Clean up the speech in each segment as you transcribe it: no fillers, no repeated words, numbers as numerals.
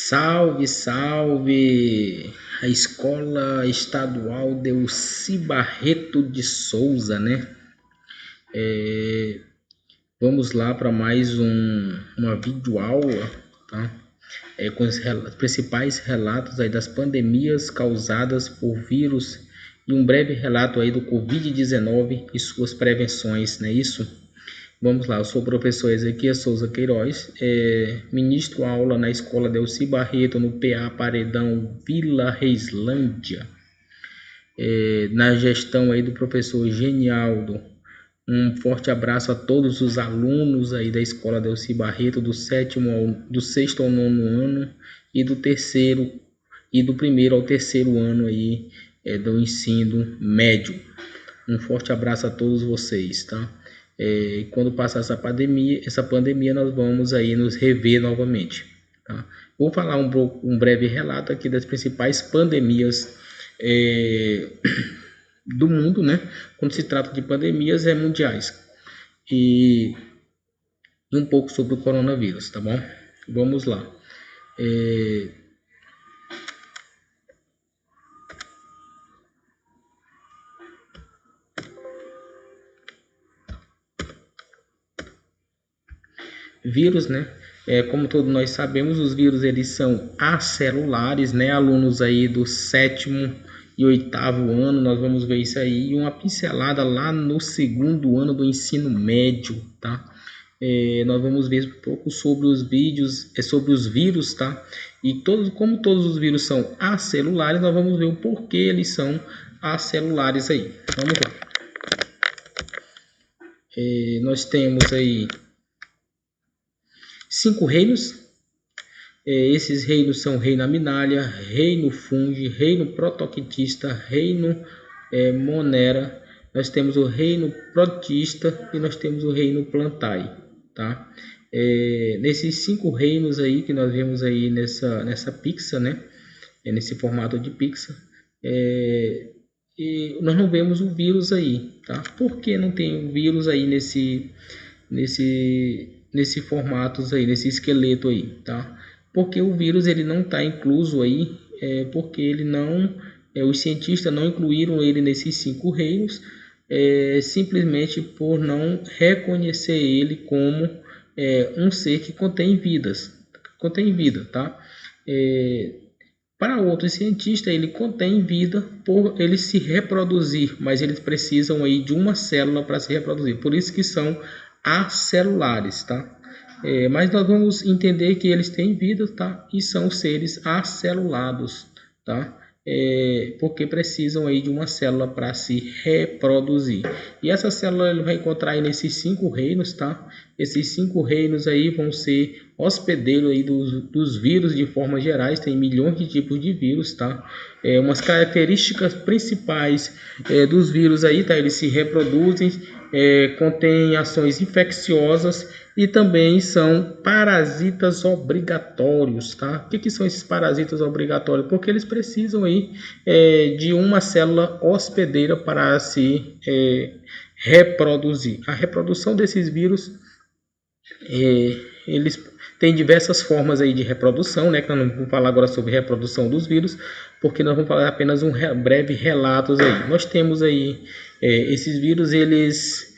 Salve, salve! A Escola Estadual Delcy Barreto de Souza, né? Vamos lá para mais uma videoaula, tá? Com os principais relatos aí das pandemias causadas por vírus e um breve relato aí do Covid-19 e suas prevenções, não é isso? Vamos lá, eu sou o professor Ezequiel Souza Queiroz, ministro aula na Escola Delcy Barreto, no PA Paredão Vila Reislândia, na gestão aí do professor Genialdo. Um forte abraço a todos os alunos aí da Escola Delcy Barreto, do 6º ao 9º ano e do primeiro ao 3º ano aí, do ensino médio. Um forte abraço a todos vocês, tá? Quando passar essa pandemia, nós vamos aí nos rever novamente, tá? Vou falar um breve relato aqui das principais pandemias do mundo, né? Quando se trata de pandemias mundiais e um pouco sobre o coronavírus, tá bom? Vamos lá. Vírus, né? Como todos nós sabemos, os vírus eles são acelulares, né? Alunos aí do 7º e 8º ano, nós vamos ver isso aí, e uma pincelada lá no 2º ano do ensino médio, tá? Nós vamos ver um pouco sobre os sobre os vírus, tá? E como todos os vírus são acelulares, nós vamos ver o porquê eles são acelulares aí. Vamos lá. Nós temos aí 5 reinos. Esses reinos são reino Aminália, reino Fungi, reino Protoctista, reino Monera. Nós temos o reino Protista e nós temos o reino Plantae, tá? Nesses 5 reinos aí que nós vemos aí nessa pixa, né? Nesse formato de pixa, e nós não vemos o vírus aí, tá? Por que não tem o vírus aí nesse formato aí, nesse esqueleto aí, tá? Porque o vírus ele não está incluso aí, porque ele não, os cientistas não incluíram ele nesses 5 reinos, simplesmente por não reconhecer ele como um ser que contém vida, tá? Para outros cientistas, ele contém vida por ele se reproduzir, mas eles precisam aí de uma célula para se reproduzir, por isso que são acelulares, tá? Mas nós vamos entender que eles têm vida, tá? E são seres acelulados, tá? Porque precisam aí de uma célula para se reproduzir. E essa célula ele vai encontrar aí nesses 5 reinos, tá? Esses 5 reinos aí vão ser hospedeiro aí dos vírus de forma gerais, tem milhões de tipos de vírus, tá? Umas características principais dos vírus aí, tá? Eles se reproduzem, contêm ações infecciosas e também são parasitas obrigatórios, tá? O que são esses parasitas obrigatórios? Porque eles precisam aí de uma célula hospedeira para se reproduzir. A reprodução desses vírus, eles têm diversas formas aí de reprodução, né? Que nós não vamos falar agora sobre reprodução dos vírus, porque nós vamos falar apenas um breve relato aí. Nós temos aí esses vírus, eles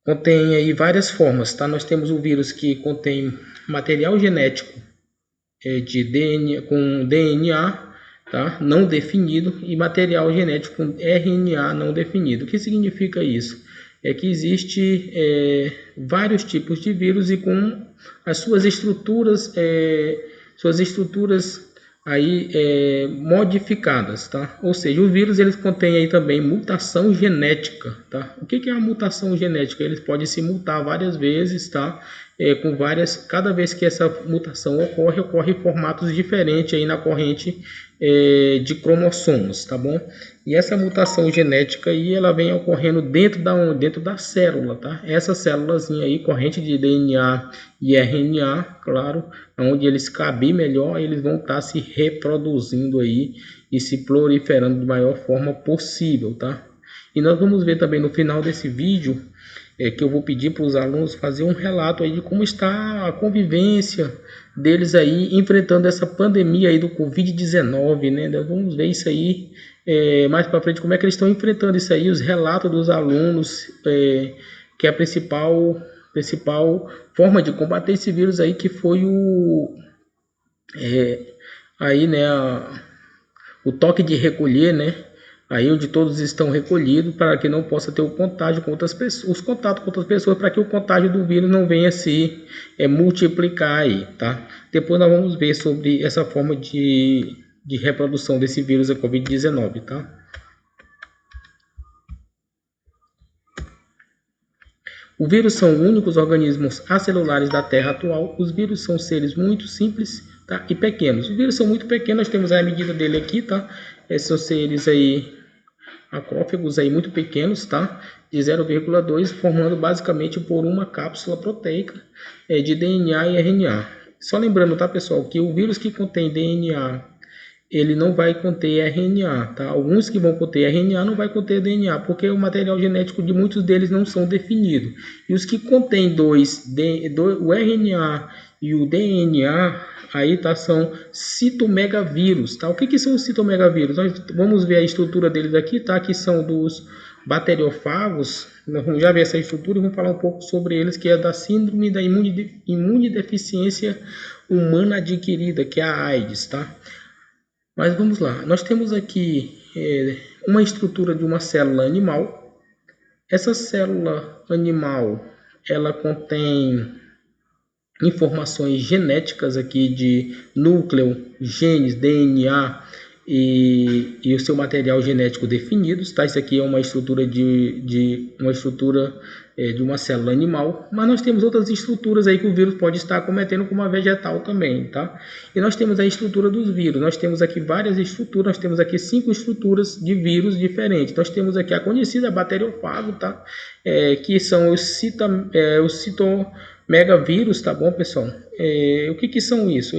contém aí várias formas, tá? Nós temos o vírus que contém material genético de DNA, com DNA, tá? Não definido, e material genético com RNA não definido. O que significa isso? É que existe vários tipos de vírus e com as suas estruturas aí modificadas, tá? Ou seja, o vírus eles contém aí também mutação genética, tá? O que é a mutação genética? Eles podem se mutar várias vezes, tá? Cada vez que essa mutação ocorre em formatos diferentes aí na corrente de cromossomos, tá bom? E essa mutação genética aí, ela vem ocorrendo dentro da célula, tá? Essa célulazinha aí, corrente de DNA e RNA, claro, onde eles cabem melhor, eles vão estar se reproduzindo aí e se proliferando da maior forma possível, tá? E nós vamos ver também no final desse vídeo que eu vou pedir para os alunos fazer um relato aí de como está a convivência deles aí enfrentando essa pandemia aí do Covid-19, né? Vamos ver isso aí mais para frente, como é que eles estão enfrentando isso aí, os relatos dos alunos, que é a principal forma de combater esse vírus aí, que foi aí, né, o toque de recolher, né? Aí onde todos estão recolhidos para que não possa ter o contágio com outras pessoas, os contatos com outras pessoas, para que o contágio do vírus não venha se multiplicar aí, tá? Depois nós vamos ver sobre essa forma de reprodução desse vírus, a Covid-19, tá? Os vírus são únicos organismos acelulares da Terra atual. Os vírus são seres muito simples, tá? E pequenos. Os vírus são muito pequenos, nós temos a medida dele aqui, tá? Esses são seres aí acrófagos aí muito pequenos, tá? De 0,2, formando basicamente por uma cápsula proteica de DNA e RNA. Só lembrando, tá, pessoal, que o vírus que contém DNA, ele não vai conter RNA, tá? Alguns que vão conter RNA não vai conter DNA, porque o material genético de muitos deles não são definidos. E os que contêm o RNA e o DNA, aí tá, são citomegavírus, tá? O que são os citomegavírus? Nós vamos ver a estrutura deles aqui, tá? Que são dos bacteriófagos. Nós vamos já ver essa estrutura e vamos falar um pouco sobre eles, que é da síndrome da imunodeficiência humana adquirida, que é a AIDS, tá? Mas vamos lá, nós temos aqui uma estrutura de uma célula animal. Essa célula animal, ela contém informações genéticas aqui de núcleo, genes, DNA e o seu material genético definidos, tá? Isso aqui é uma estrutura de uma célula animal, mas nós temos outras estruturas aí que o vírus pode estar cometendo, como a vegetal também, tá? E nós temos a estrutura dos vírus. Nós temos aqui várias estruturas, nós temos aqui 5 estruturas de vírus diferentes. Nós temos aqui a conhecida bacteriófago, tá? Que são os citomegavírus, tá bom, pessoal? O que são isso?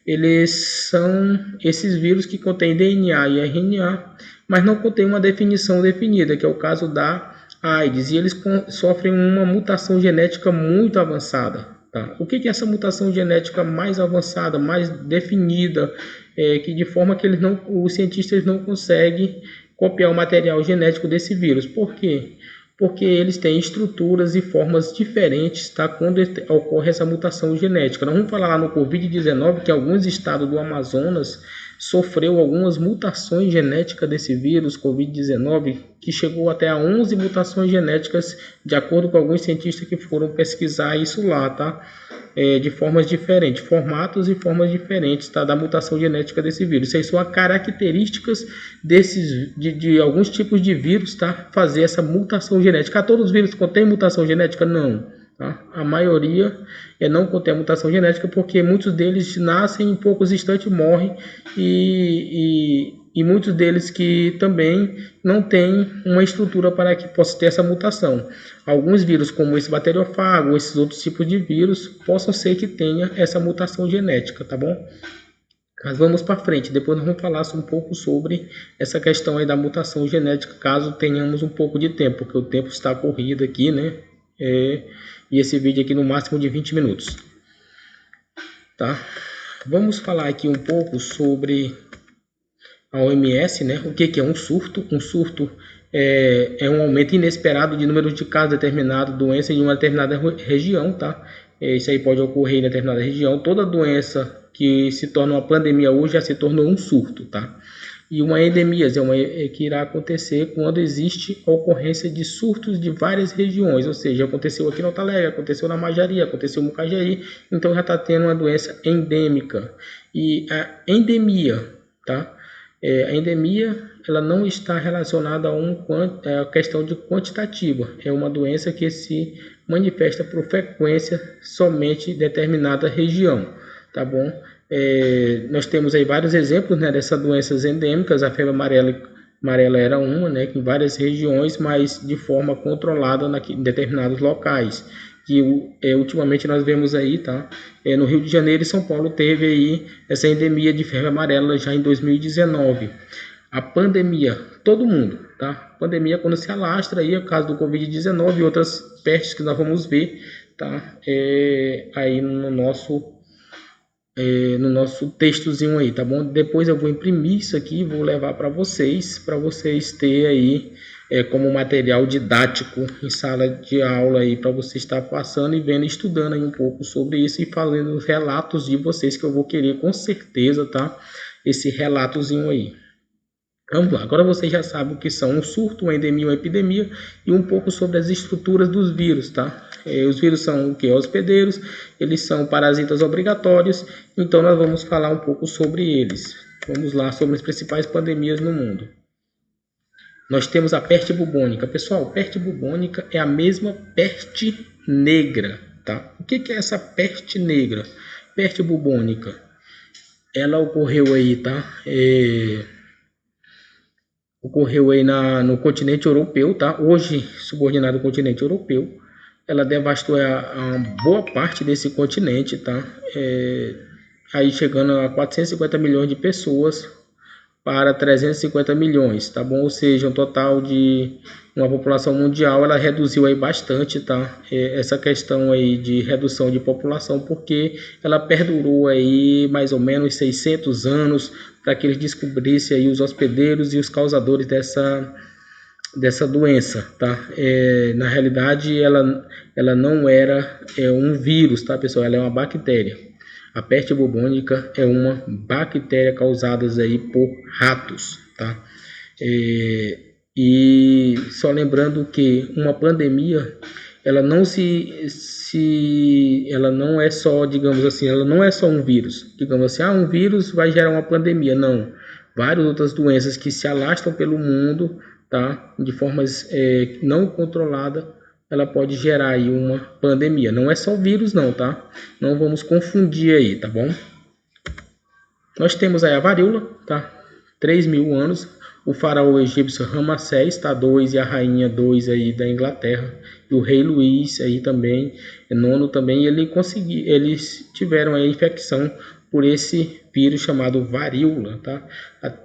Eles são esses vírus que contêm DNA e RNA, mas não contêm uma definição definida, que é o caso da AIDS, e eles sofrem uma mutação genética muito avançada. Tá? O que é essa mutação genética mais avançada, mais definida, que de forma que os cientistas não conseguem copiar o material genético desse vírus? Por quê? Porque eles têm estruturas e formas diferentes, tá? Quando ocorre essa mutação genética. Nós vamos falar lá no Covid-19 que alguns estados do Amazonas sofreu algumas mutações genéticas desse vírus Covid-19, que chegou até a 11 mutações genéticas, de acordo com alguns cientistas que foram pesquisar isso lá, tá? De formas diferentes, formatos e formas diferentes, tá? Da mutação genética desse vírus. Isso aí são as características de alguns tipos de vírus, tá? Fazer essa mutação genética. Todos os vírus contêm mutação genética? Não. Tá? A maioria não contém a mutação genética, porque muitos deles nascem em poucos instantes morrem e muitos deles que também não têm uma estrutura para que possa ter essa mutação. Alguns vírus, como esse bacteriófago, esses outros tipos de vírus, possam ser que tenha essa mutação genética, tá bom? Mas vamos para frente, depois nós vamos falar um pouco sobre essa questão aí da mutação genética, caso tenhamos um pouco de tempo, porque o tempo está corrido aqui, né? E esse vídeo aqui no máximo de 20 minutos. Tá? Vamos falar aqui um pouco sobre a OMS, né? O que é um surto? Um surto é um aumento inesperado de número de casos de determinada doença em uma determinada região, tá? Isso aí pode ocorrer em determinada região. Toda doença que se torna uma pandemia hoje já se tornou um surto, tá? E uma endemia que irá acontecer quando existe a ocorrência de surtos de várias regiões, ou seja, aconteceu aqui no Alto Alegre, aconteceu na Majari, aconteceu no Mucajaí, então já está tendo uma doença endêmica. E a endemia, tá? A endemia, ela não está relacionada a questão de quantitativa, é uma doença que se manifesta por frequência somente em determinada região, tá bom? Nós temos aí vários exemplos, né, dessas doenças endêmicas. A febre amarela era uma, né, em várias regiões, mas de forma controlada em determinados locais. Que ultimamente nós vemos aí, tá? No Rio de Janeiro e São Paulo teve aí essa endemia de febre amarela já em 2019. A pandemia, todo mundo, tá? A pandemia quando se alastra aí, o caso do Covid-19 e outras pestes que nós vamos ver, tá? Aí no nosso textozinho aí, tá bom? Depois eu vou imprimir isso aqui e vou levar para vocês ter aí como material didático em sala de aula aí, para você estar passando e vendo, estudando aí um pouco sobre isso e fazendo os relatos de vocês, que eu vou querer com certeza, tá? Esse relatozinho aí. Vamos lá, agora você já sabe o que são um surto, uma endemia, uma epidemia e um pouco sobre as estruturas dos vírus, tá? Os vírus são o que? Hospedeiros, eles são parasitas obrigatórios, então nós vamos falar um pouco sobre eles. Vamos lá, sobre as principais pandemias no mundo. Nós temos a peste bubônica. Pessoal, peste bubônica é a mesma peste negra, tá? O que é essa peste negra? Peste bubônica, ela ocorreu aí, tá? Ocorreu aí no continente europeu, tá? Hoje subordinado ao continente europeu. Ela devastou a boa parte desse continente, tá? Aí chegando a 450 milhões de pessoas para 350 milhões, tá bom? Ou seja, um total de uma população mundial, ela reduziu aí bastante, tá? Essa questão aí de redução de população, porque ela perdurou aí mais ou menos 600 anos para que eles descobrissem aí os hospedeiros e os causadores dessa doença, tá? Na realidade, ela não era um vírus, tá, pessoal? Ela é uma bactéria. A peste bubônica é uma bactéria causada aí por ratos, tá? E só lembrando que uma pandemia, ela não ela não é só, digamos assim, ela não é só um vírus. Digamos assim, um vírus vai gerar uma pandemia. Não. Várias outras doenças que se alastram pelo mundo, tá? De formas não controladas, ela pode gerar aí uma pandemia. Não é só o vírus não, tá? Não vamos confundir aí, tá bom? Nós temos aí a varíola, tá? 3.000 anos. O faraó egípcio Ramsés, tá? 2, e a rainha 2 aí da Inglaterra. E o rei Luís aí também, nono também, eles tiveram aí infecção por esse vírus chamado varíola, tá?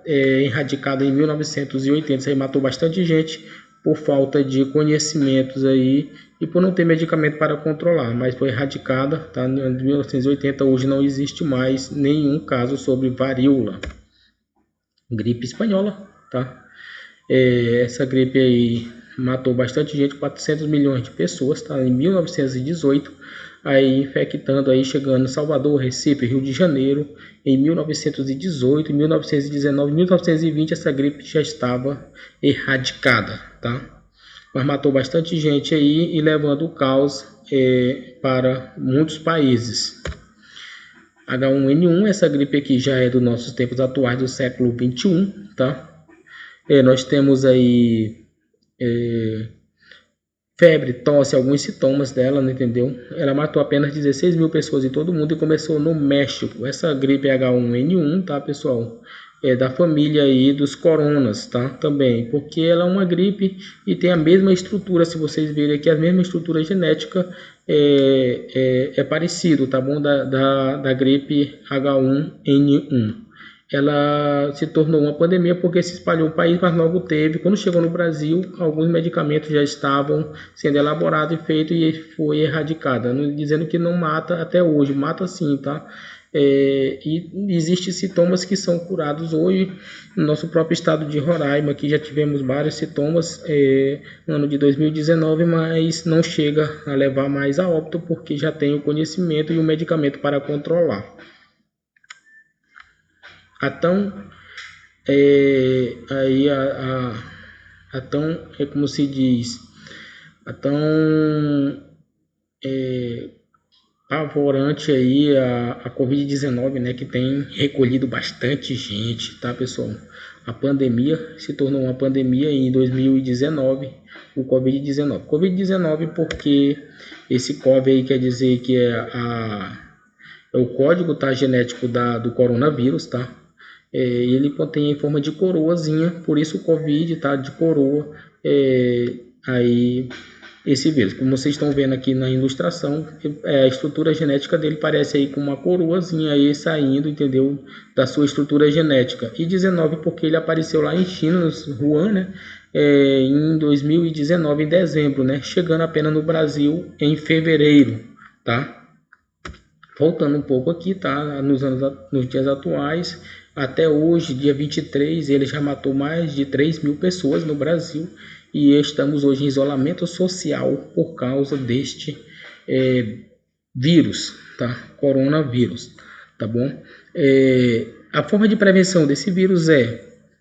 Erradicado em 1980, isso aí matou bastante gente por falta de conhecimentos aí e por não ter medicamento para controlar, mas foi erradicada, tá? Em 1980, hoje não existe mais nenhum caso sobre varíola. Gripe espanhola, tá? Essa gripe aí matou bastante gente, 400 milhões de pessoas, tá? Em 1918, aí infectando aí, chegando em Salvador, Recife, Rio de Janeiro. Em 1918, 1919, 1920, essa gripe já estava erradicada, tá? Mas matou bastante gente aí e levando o caos para muitos países. H1N1, essa gripe aqui já é dos nossos tempos atuais, do século 21, tá? Nós temos aí febre, tosse, alguns sintomas dela, não entendeu? Ela matou apenas 16 mil pessoas em todo o mundo e começou no México. Essa gripe H1N1, tá, pessoal? Da família aí dos coronas, tá? Também, porque ela é uma gripe e tem a mesma estrutura, se vocês verem aqui, a mesma estrutura genética é parecido, tá bom? Da gripe H1N1. Ela se tornou uma pandemia porque se espalhou o país, mas logo teve. Quando chegou no Brasil, alguns medicamentos já estavam sendo elaborados e feitos e foi erradicada, dizendo que não mata até hoje, mata sim, tá? E existem sintomas que são curados hoje no nosso próprio estado de Roraima, que já tivemos vários sintomas no ano de 2019, mas não chega a levar mais a óbito porque já tem o conhecimento e o medicamento para controlar. Então, aí como se diz, apavorante aí a Covid-19, né, que tem recolhido bastante gente, tá, pessoal? A pandemia se tornou uma pandemia em 2019, o Covid-19. Covid-19 porque esse COVID aí quer dizer que é o código, tá, genético do coronavírus, tá? Ele contém em forma de coroazinha, por isso o Covid, tá, de coroa, aí esse vírus. Como vocês estão vendo aqui na ilustração, a estrutura genética dele parece aí com uma coroazinha aí saindo, entendeu, da sua estrutura genética. E 19 porque ele apareceu lá em China, no Wuhan, né, em 2019, em dezembro, né, chegando apenas no Brasil em fevereiro, tá? Voltando um pouco aqui, tá? Nos dias atuais, até hoje, dia 23, ele já matou mais de 3.000 pessoas no Brasil e estamos hoje em isolamento social por causa deste vírus, tá? Coronavírus, tá bom? A forma de prevenção desse vírus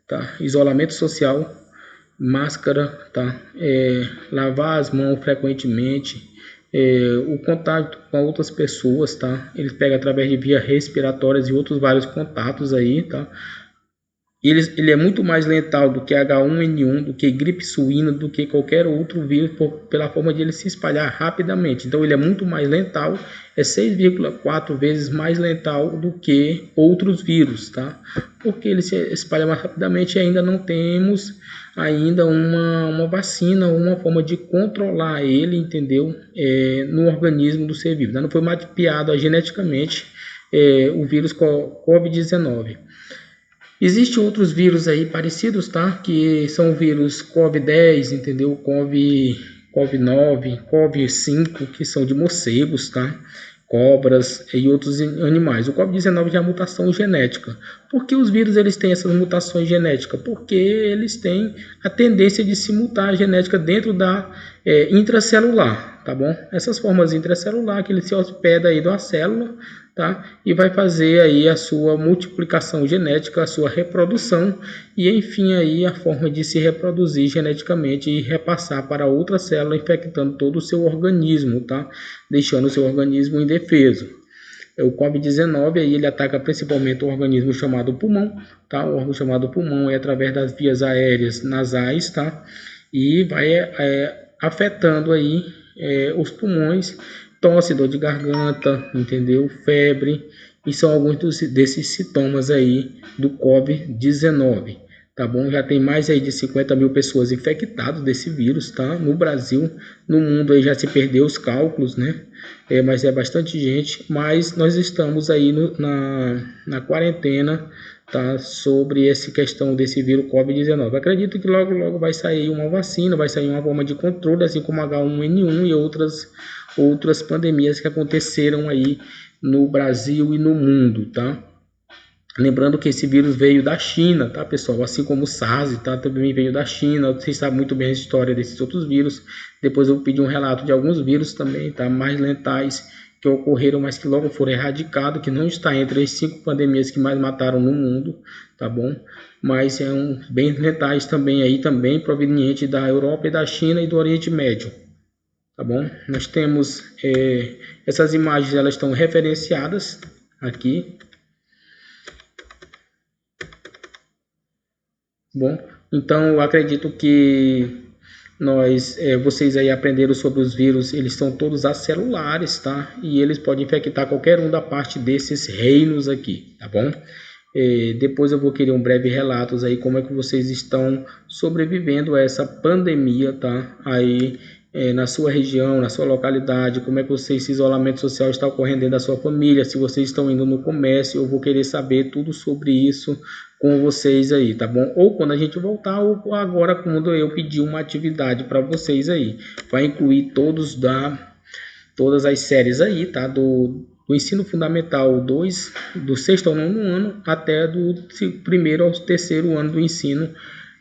tá? Isolamento social, máscara, tá? Lavar as mãos frequentemente. O contato com outras pessoas, tá? Ele pega através de vias respiratórias e outros vários contatos aí, tá? Ele é muito mais letal do que H1N1, do que gripe suína, do que qualquer outro vírus, pela forma de ele se espalhar rapidamente. Então ele é muito mais letal, é 6,4 vezes mais letal do que outros vírus, tá? Porque ele se espalha mais rapidamente e ainda não temos uma vacina ou uma forma de controlar ele, entendeu? No organismo do ser vivo. Não foi mapeado geneticamente o vírus COVID-19. Existem outros vírus aí parecidos, tá? Que são o vírus COVID-10, entendeu? COVID-9, COVID-5, que são de morcegos, tá? Cobras e outros animais. O COVID-19 já é mutação genética. Por que os vírus eles têm essas mutações genéticas? Porque eles têm a tendência de se mutar a genética dentro da intracelular, tá bom? Essas formas intracelular que ele se hospeda aí da célula, tá? E vai fazer aí a sua multiplicação genética, a sua reprodução e enfim aí a forma de se reproduzir geneticamente e repassar para outra célula, infectando todo o seu organismo, tá? Deixando o seu organismo indefeso. O COVID-19 aí ele ataca principalmente o organismo chamado pulmão, tá? O órgão chamado pulmão é através das vias aéreas nasais, tá? E vai afetando aí os pulmões, tosse, dor de garganta, entendeu? Febre, e são alguns desses sintomas aí do COVID-19, tá bom? Já tem mais aí de 50.000 pessoas infectadas desse vírus, tá? No Brasil, no mundo aí já se perdeu os cálculos, né? Mas é bastante gente, mas nós estamos aí na quarentena, tá? Sobre essa questão desse vírus COVID-19. Acredito que logo vai sair uma vacina, vai sair uma forma de controle, assim como H1N1 e outras pandemias que aconteceram aí no Brasil e no mundo, tá? Lembrando que esse vírus veio da China, tá, pessoal? Assim como o SARS, tá? Também veio da China. Vocês sabem muito bem a história desses outros vírus. Depois eu vou pedir um relato de alguns vírus também, tá? Mais letais que ocorreram, mas que logo foram erradicados, que não está entre as 5 pandemias que mais mataram no mundo, tá bom? Mas bem letais também aí, também proveniente da Europa e da China e do Oriente Médio. Tá bom? Nós temos essas imagens, elas estão referenciadas aqui. Bom, então eu acredito que vocês aí aprenderam sobre os vírus, eles são todos acelulares, tá? E eles podem infectar qualquer um da parte desses reinos aqui, tá bom? Depois eu vou querer um breve relatos aí como é que vocês estão sobrevivendo a essa pandemia, tá? Aí na sua região, na sua localidade, como é que esse isolamento social está ocorrendo dentro da sua família, se vocês estão indo no comércio, eu vou querer saber tudo sobre isso com vocês aí, tá bom? Ou quando a gente voltar, ou agora quando eu pedir uma atividade para vocês aí, vai incluir todas as séries aí, tá? Do ensino fundamental 2, do 6º ao 9º ano, até do 1º ao 3º ano do ensino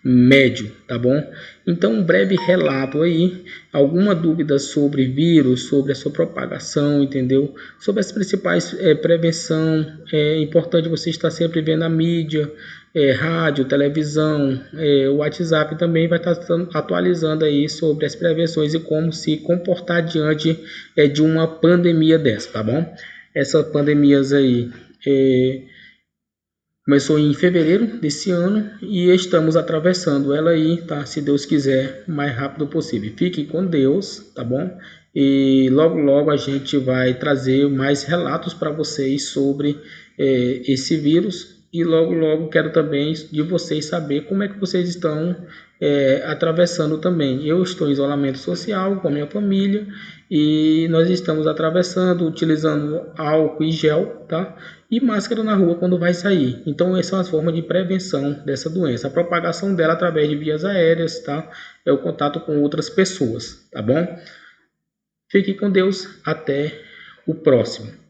médio, tá bom? Então, um breve relato aí, alguma dúvida sobre vírus, sobre a sua propagação, entendeu? Sobre as principais prevenção, é importante você estar sempre vendo a mídia, rádio, televisão, o WhatsApp também vai estar atualizando aí sobre as prevenções e como se comportar diante de uma pandemia dessa, tá bom? Essas pandemias aí começou em fevereiro desse ano e estamos atravessando ela aí, tá? Se Deus quiser, o mais rápido possível. Fique com Deus, tá bom? E logo a gente vai trazer mais relatos para vocês sobre esse vírus e logo quero também de vocês saber como é que vocês estão atravessando também. Eu estou em isolamento social com a minha família e nós estamos atravessando, utilizando álcool e gel, tá? E máscara na rua quando vai sair. Então, essas são as formas de prevenção dessa doença. A propagação dela através de vias aéreas, tá? É o contato com outras pessoas, tá bom? Fique com Deus. Até o próximo.